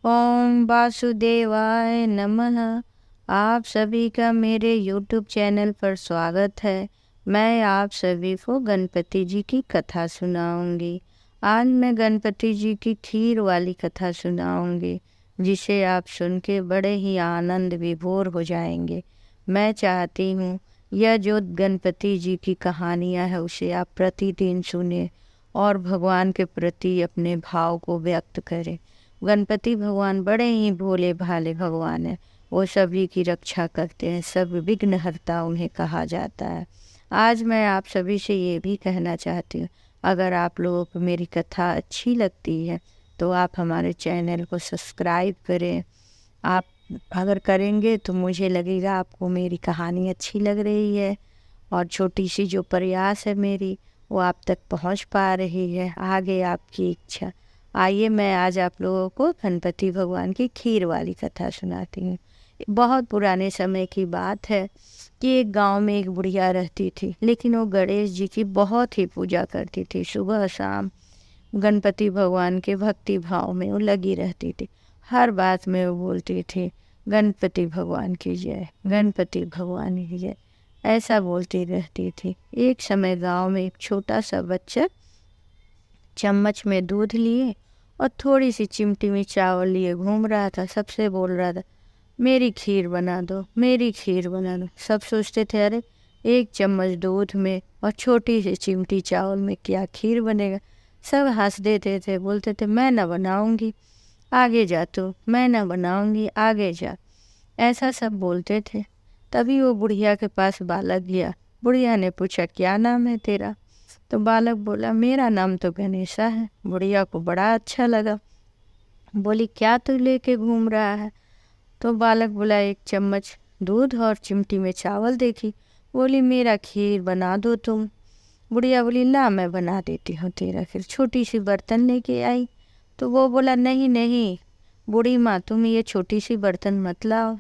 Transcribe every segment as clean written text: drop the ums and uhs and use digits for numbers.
ओम वासुदेवाय नमः। आप सभी का मेरे YouTube चैनल पर स्वागत है। मैं आप सभी को गणपति जी की कथा सुनाऊंगी। आज मैं गणपति जी की खीर वाली कथा सुनाऊंगी, जिसे आप सुन के बड़े ही आनंद विभोर हो जाएंगे। मैं चाहती हूँ यह जो गणपति जी की कहानियाँ है उसे आप प्रतिदिन सुने और भगवान के प्रति अपने भाव को व्यक्त करें। गणपति भगवान बड़े ही भोले भाले भगवान हैं। वो सभी की रक्षा करते हैं, सब विघ्नहर्ता उन्हें कहा जाता है। आज मैं आप सभी से ये भी कहना चाहती हूँ, अगर आप लोगों को मेरी कथा अच्छी लगती है तो आप हमारे चैनल को सब्सक्राइब करें। आप अगर करेंगे तो मुझे लगेगा आपको मेरी कहानी अच्छी लग रही है और छोटी सी जो प्रयास है मेरी वो आप तक पहुँच पा रही है। आगे आपकी इच्छा। आइए मैं आज आप लोगों को गणपति भगवान की खीर वाली कथा सुनाती हूँ। बहुत पुराने समय की बात है कि एक गांव में एक बुढ़िया रहती थी, लेकिन वो गणेश जी की बहुत ही पूजा करती थी। सुबह शाम गणपति भगवान के भक्ति भाव में वो लगी रहती थी। हर बात में वो बोलती थी, गणपति भगवान की जय, गणपति भगवान की जय, ऐसा बोलती रहती थी। एक समय गांव में एक छोटा सा बच्चा चम्मच में दूध लिए और थोड़ी सी चिमटी में चावल लिए घूम रहा था। सबसे बोल रहा था, मेरी खीर बना दो, मेरी खीर बना दो। सब सोचते थे, अरे एक चम्मच दूध में और छोटी सी चिमटी चावल में क्या खीर बनेगा। सब हंस देते थे, बोलते थे, मैं ना बनाऊंगी, आगे जा तू, मैं ना बनाऊंगी, आगे जा। ऐसा सब बोलते थे। तभी वो बुढ़िया के पास बालक गया। बुढ़िया ने पूछा, क्या नाम है तेरा? तो बालक बोला, मेरा नाम तो गणेशा है। बुढ़िया को बड़ा अच्छा लगा। बोली, क्या तू लेके घूम रहा है? तो बालक बोला, एक चम्मच दूध और चिमटी में चावल देखी। बोली, मेरा खीर बना दो तुम। बुढ़िया बोली, ला मैं बना देती हूँ तेरा। फिर छोटी सी बर्तन लेके आई। तो वो बोला, नहीं नहीं बूढ़ी माँ, तुम ये छोटी सी बर्तन मत लाओ,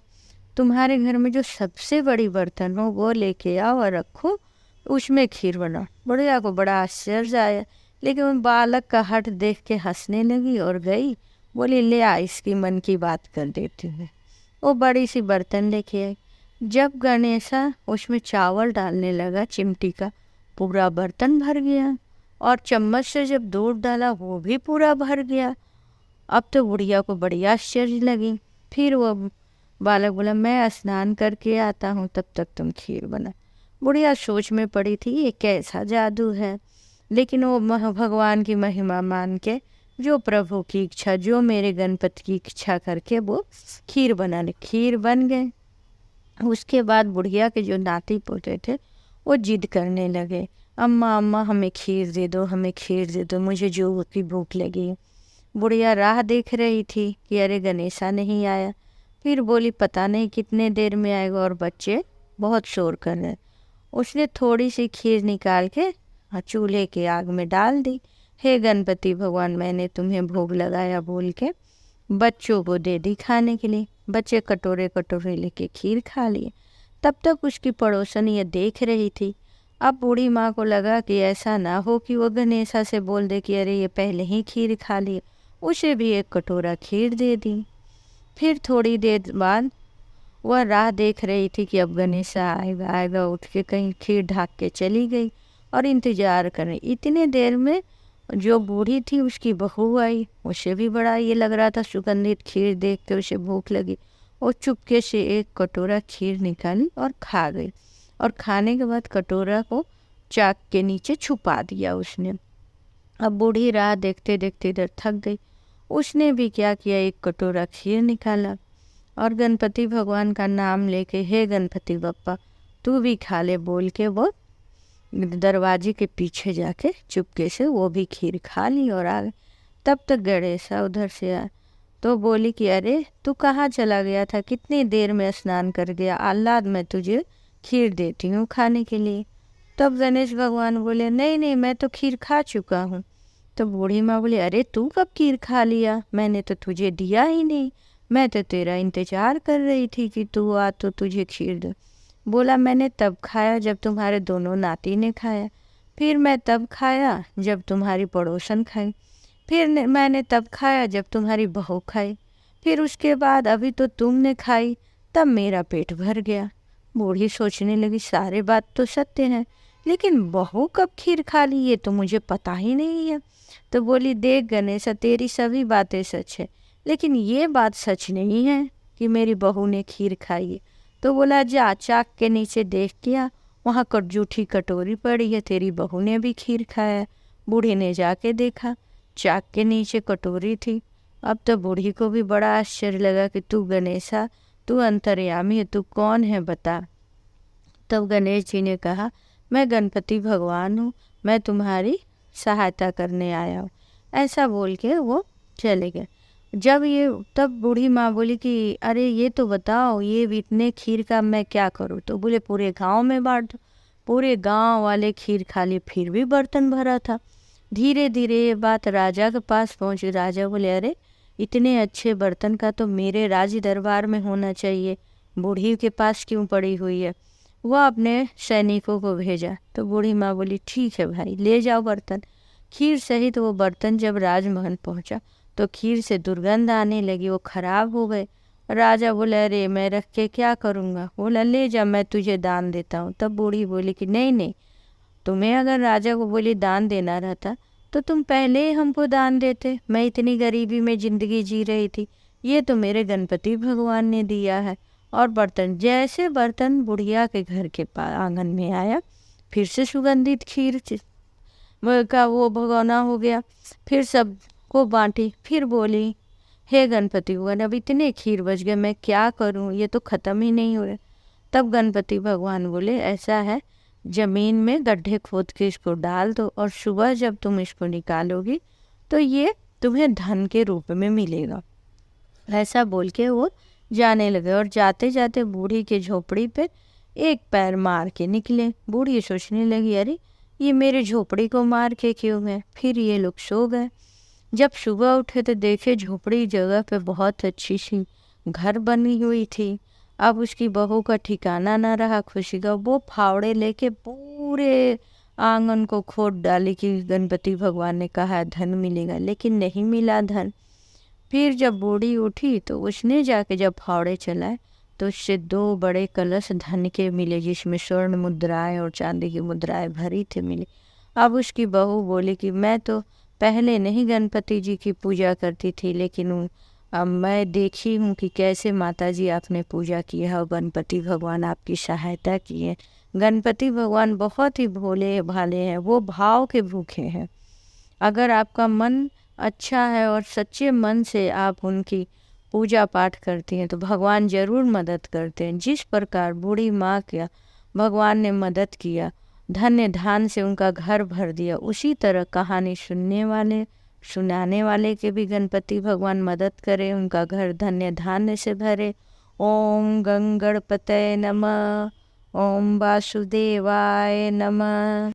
तुम्हारे घर में जो सबसे बड़ी बर्तन हो वो लेके आओ और रखो, उसमें खीर बनाओ। बुढ़िया को बड़ा आश्चर्य आया, लेकिन उन बालक का हठ देख के हंसने लगी और गई। बोली, ले आ, इसकी मन की बात कर देती हूँ। वो बड़ी सी बर्तन लेके आई। जब गणेशा उसमें चावल डालने लगा, चिमटी का पूरा बर्तन भर गया और चम्मच से जब दूध डाला वो भी पूरा भर गया। अब तो बुढ़िया को बड़ी आश्चर्य लगी। फिर वो बालक बोला, मैं स्नान करके आता हूँ, तब तक तुम खीर बना। बुढ़िया सोच में पड़ी थी, ये कैसा जादू है। लेकिन वो भगवान की महिमा मान के, जो प्रभु की इच्छा, जो मेरे गणपति की इच्छा करके वो खीर बनाने, खीर बन गए। उसके बाद बुढ़िया के जो नाती पोते थे वो जिद करने लगे, अम्मा अम्मा हमें खीर दे दो, हमें खीर दे दो, मुझे जो की भूख लगी। बुढ़िया राह देख रही थी कि अरे गणेशा नहीं आया। फिर बोली, पता नहीं कितने देर में आएगा और बच्चे बहुत शोर कर रहे। उसने थोड़ी सी खीर निकाल के चूल्हे के आग में डाल दी। हे गणपति भगवान, मैंने तुम्हें भोग लगाया बोल के बच्चों को दे दी खाने के लिए। बच्चे कटोरे कटोरे लेके खीर खा लिए। तब तक उसकी पड़ोसन ये देख रही थी। अब बूढ़ी माँ को लगा कि ऐसा ना हो कि वो गणेशा से बोल दे कि अरे ये पहले ही खीर खा ली। उसे भी एक कटोरा खीर दे दी। फिर थोड़ी देर बाद वह राह देख रही थी कि अब गणेशा आएगा आएगा, उठ के कहीं खीर ढाक के चली गई और इंतजार कर रही। इतने देर में जो बूढ़ी थी उसकी बहू आई। उसे भी बड़ा ये लग रहा था, सुगंधित खीर देख के उसे भूख लगी। वो चुपके से एक कटोरा खीर निकाली और खा गई, और खाने के बाद कटोरा को चाक के नीचे छुपा दिया उसने। अब बूढ़ी राह देखते देखते इधर थक गई। उसने भी क्या किया, एक कटोरा खीर निकाला और गणपति भगवान का नाम लेके, हे गणपति बप्पा तू भी खा ले बोल के वो दरवाजे के पीछे जाके चुपके से वो भी खीर खा ली और आ गई। तब तक गणेशा उधर से आया तो बोली कि अरे तू कहाँ चला गया था, कितनी देर में स्नान कर गया, आह्लाद मैं तुझे खीर देती हूँ खाने के लिए। तब गणेश भगवान बोले, नहीं नहीं मैं तो खीर खा चुका हूँ। तो बूढ़ी माँ बोली, अरे तू कब खीर खा लिया, मैंने तो तुझे दिया ही नहीं, मैं तो तेरा इंतजार कर रही थी कि तू आ तो तुझे खीर दे। बोला, मैंने तब खाया जब तुम्हारे दोनों नाती ने खाया, फिर मैं तब खाया जब तुम्हारी पड़ोसन खाई, फिर मैंने तब खाया जब तुम्हारी बहू खाई, फिर उसके बाद अभी तो तुमने खाई, तब मेरा पेट भर गया। बूढ़ी सोचने लगी सारे बात तो सत्य है, लेकिन बहू कब खीर खा ली ये तो मुझे पता ही नहीं है। तो बोली, देख गणेशा, तेरी सभी बातें सच है, लेकिन ये बात सच नहीं है कि मेरी बहू ने खीर खाई है। तो बोला, जा चाक के नीचे देख क्या, वहाँ जूठी कटोरी पड़ी है, तेरी बहू ने भी खीर खाया है। बूढ़ी ने जाके देखा, चाक के नीचे कटोरी थी। अब तो बूढ़ी को भी बड़ा आश्चर्य लगा कि तू गणेशा, तू अंतर्यामी है, तू कौन है बता। तब गणेश जी ने कहा, मैं गणपति भगवान हूँ, मैं तुम्हारी सहायता करने आया हूँ। ऐसा बोल के वो चले गए। जब ये तब बूढ़ी माँ बोली कि अरे ये तो बताओ, ये इतने खीर का मैं क्या करूँ। तो बोले, पूरे गांव में बांट दो। पूरे गांव वाले खीर खा लिए, फिर भी बर्तन भरा था। धीरे धीरे ये बात राजा के पास पहुंची। राजा बोले, अरे इतने अच्छे बर्तन का तो मेरे राज दरबार में होना चाहिए, बूढ़ी के पास क्यों पड़ी हुई है। वह अपने सैनिकों को भेजा। तो बूढ़ी माँ बोली, ठीक है भाई, ले जाओ बर्तन। खीर सहित वो बर्तन जब राजमहल पहुंचा तो खीर से दुर्गंध आने लगी, वो खराब हो गए। राजा बोले, अरे मैं रख के क्या करूँगा। बोला, ले जा, मैं तुझे दान देता हूँ। तब बूढ़ी बोली कि नहीं नहीं, तुम्हें अगर राजा को बोली दान देना रहता तो तुम पहले ही हमको दान देते, मैं इतनी गरीबी में ज़िंदगी जी रही थी, ये तो मेरे गणपति भगवान ने दिया है। और बर्तन, जैसे बर्तन बुढ़िया के घर के आंगन में आया, फिर से सुगंधित खीर का वो भगोना हो गया। फिर सबको बांटी। फिर बोली, हे गणपति भगवान, अब इतने खीर बच गए, मैं क्या करूं, ये तो ख़त्म ही नहीं हो रहा। तब गणपति भगवान बोले, ऐसा है, ज़मीन में गड्ढे खोद के इसको डाल दो, और सुबह जब तुम इसको निकालोगी तो ये तुम्हें धन के रूप में मिलेगा। ऐसा बोल के वो जाने लगे, और जाते जाते बूढ़ी के झोपड़ी पे एक पैर मार के निकले। बूढ़ी सोचने लगी, अरे ये मेरे झोपड़ी को मार के क्यों गए। फिर ये लोग सो गए। जब सुबह उठे तो देखे झोपड़ी जगह पे बहुत अच्छी सी घर बनी हुई थी। अब उसकी बहू का ठिकाना ना रहा खुशी का। वो फावड़े लेके पूरे आंगन को खोद डाली कि गणपति भगवान ने कहा धन मिलेगा, लेकिन नहीं मिला धन। फिर जब बूढ़ी उठी तो उसने जाके जब फावड़े चलाए तो उससे 2 बड़े कलश धन के मिले, जिसमें स्वर्ण मुद्राएं और चांदी की मुद्राएं भरी थी मिली। अब उसकी बहू बोली कि मैं तो पहले नहीं गणपति जी की पूजा करती थी, लेकिन अब मैं देखी हूँ कि कैसे माता जी आपने पूजा की है और गणपति भगवान आपकी सहायता की है। गणपति भगवान बहुत ही भोले भाले हैं, वो भाव के भूखे हैं। अगर आपका मन अच्छा है और सच्चे मन से आप उनकी पूजा पाठ करती हैं तो भगवान ज़रूर मदद करते हैं। जिस प्रकार बूढ़ी माँ का भगवान ने मदद किया, धन्य धान से उनका घर भर दिया, उसी तरह कहानी सुनाने वाले के भी गणपति भगवान मदद करें, उनका घर धन्य धान्य से भरे। ओम गंगणपतये नमः। ओम वासुदेवाय नमः।